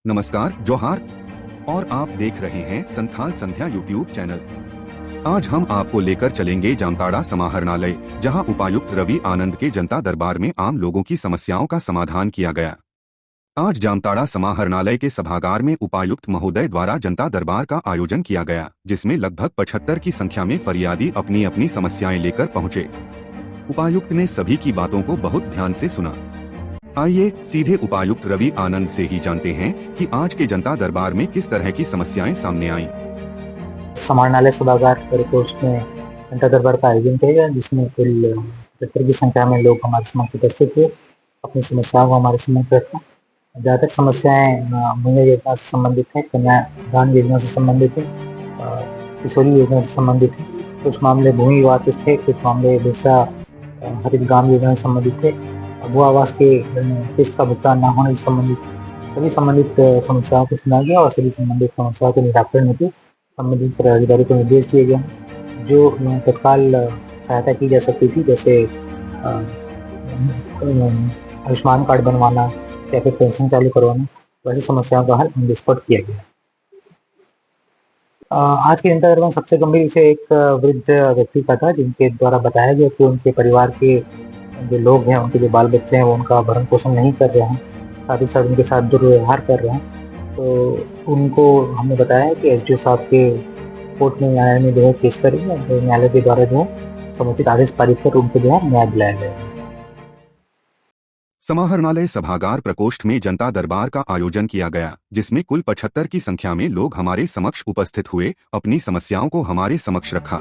नमस्कार, जोहार। और आप देख रहे हैं संथाल संध्या यूट्यूब चैनल। आज हम आपको लेकर चलेंगे जामताड़ा समाहरणालय, जहां उपायुक्त रवि आनंद के जनता दरबार में आम लोगों की समस्याओं का समाधान किया गया। आज जामताड़ा समाहरणालय के सभागार में उपायुक्त महोदय द्वारा जनता दरबार का आयोजन किया गया, जिसमें लगभग 75 की संख्या में फरियादी अपनी अपनी समस्याएं लेकर पहुंचे। उपायुक्त ने सभी की बातों को बहुत ध्यान से सुना। आइए सीधे उपायुक्त रवि आनंद से ही जानते हैं कि आज के जनता दरबार में किस तरह की समस्याएं सामने आईं। समाहरणालय सभागार परिकोष्ठ में जनता दरबार का आयोजन किया गया, जिसमें कुल 75 की संख्या में लोग हमारे समक्ष उपस्थित हुए, अपनी समस्याओं को हमारे समक्ष रखा। ज़्यादातर समस्याएं मुहैया योजना से संबंधित है, कन्यादान योजना से संबंधित है, किशोरी योजना से संबंधित है। कुछ मामले भूमि विवाद के थे, कुछ मामले बिरसा हरित ग्राम योजना से संबंधित थे, भू आवास के किस्त का भुगतान न होने से संबंधित सभी संबंधित समस्याओं को सुना गया और सभी संबंधित समस्याओं के निराकरण हेतु संबंधित अधिकारी को निर्देश दिए गए जो तत्काल सहायता की जा सकती थी, जैसे आयुष्मान कार्ड बनवाना या फिर पेंशन चालू करवाना। वैसी समस्याओं का हल ऑन द स्पॉट किया गया। आज के जनता दरबार सबसे गंभीर विषय एक वृद्ध व्यक्ति का था, जिनके द्वारा बताया गया कि उनके परिवार के जो लोग हैं, उनके जो बाल बच्चे हैं, वो उनका भरण पोषण नहीं कर रहे हैं, साथ ही साथ उनके साथ दुर्व्यवहार कर रहे हैं। तो उनको हमने बताया कि एसडीओ साहब के कोर्ट में न्यायालय में जो है केस करेंगे, तो न्यायालय के द्वारा जो है समुचित आदेश पारित कर उनको जो है न्याय दिलाया गया। समाहरणालय सभागार प्रकोष्ठ में जनता दरबार का आयोजन किया गया, जिसमें कुल 75 की संख्या में लोग हमारे समक्ष उपस्थित हुए, अपनी समस्याओं को हमारे समक्ष रखा।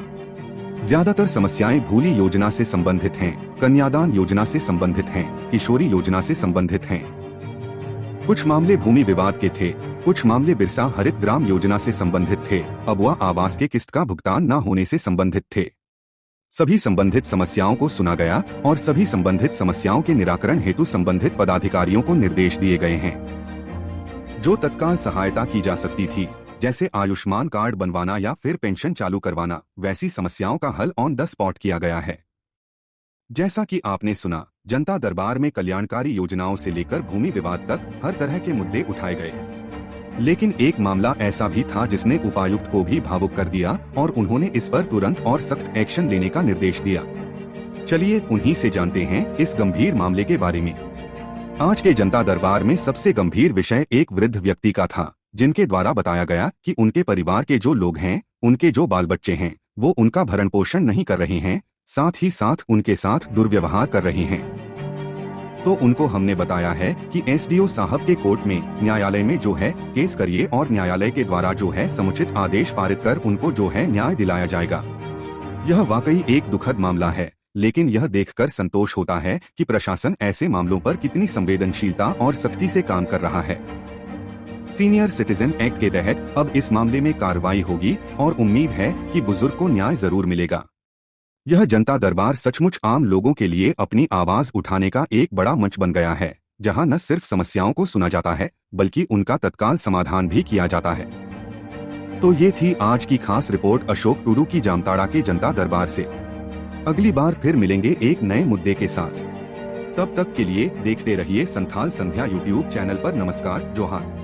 ज्यादातर समस्याएं भूली योजना से संबंधित हैं, कन्यादान योजना से संबंधित हैं, किशोरी योजना से संबंधित हैं। कुछ मामले भूमि विवाद के थे, कुछ मामले बिरसा हरित ग्राम योजना से संबंधित थे, अबुआ आवास के किस्त का भुगतान न होने से संबंधित थे। सभी संबंधित समस्याओं को सुना गया और सभी संबंधित समस्याओं के निराकरण हेतु संबंधित पदाधिकारियों को निर्देश दिए गए हैं। जो तत्काल सहायता की जा सकती थी, जैसे आयुष्मान कार्ड बनवाना या फिर पेंशन चालू करवाना, वैसी समस्याओं का हल ऑन द स्पॉट किया गया है। जैसा कि आपने सुना, जनता दरबार में कल्याणकारी योजनाओं से लेकर भूमि विवाद तक हर तरह के मुद्दे उठाए गए। लेकिन एक मामला ऐसा भी था जिसने उपायुक्त को भी भावुक कर दिया और उन्होंने इस पर तुरंत और सख्त एक्शन लेने का निर्देश दिया। चलिए उन्हीं से जानते हैं इस गंभीर मामले के बारे में। आज के जनता दरबार में सबसे गंभीर विषय एक वृद्ध व्यक्ति का था, जिनके द्वारा बताया गया कि उनके परिवार के जो लोग हैं, उनके जो बाल बच्चे हैं, वो उनका भरण पोषण नहीं कर रहे हैं, साथ ही साथ उनके साथ दुर्व्यवहार कर रहे हैं। तो उनको हमने बताया है कि एसडीओ साहब के कोर्ट में न्यायालय में जो है केस करिए और न्यायालय के द्वारा जो है समुचित आदेश पारित कर उनको जो है न्याय दिलाया जाएगा। यह वाकई एक दुखद मामला है, लेकिन यह देखकर संतोष होता है कि प्रशासन ऐसे मामलों पर कितनी संवेदनशीलता और सख्ती से काम कर रहा है। सीनियर सिटीजन एक्ट के तहत अब इस मामले में कार्रवाई होगी और उम्मीद है कि बुजुर्ग को न्याय जरूर मिलेगा। यह जनता दरबार सचमुच आम लोगों के लिए अपनी आवाज उठाने का एक बड़ा मंच बन गया है, जहां न सिर्फ समस्याओं को सुना जाता है, बल्कि उनका तत्काल समाधान भी किया जाता है। तो ये थी आज की खास रिपोर्ट अशोक टुडू की जामताड़ा के जनता दरबार से। अगली बार फिर मिलेंगे एक नए मुद्दे के साथ। तब तक के लिए देखते रहिए संथाल संध्या यूट्यूब चैनल पर। नमस्कार, जोहार।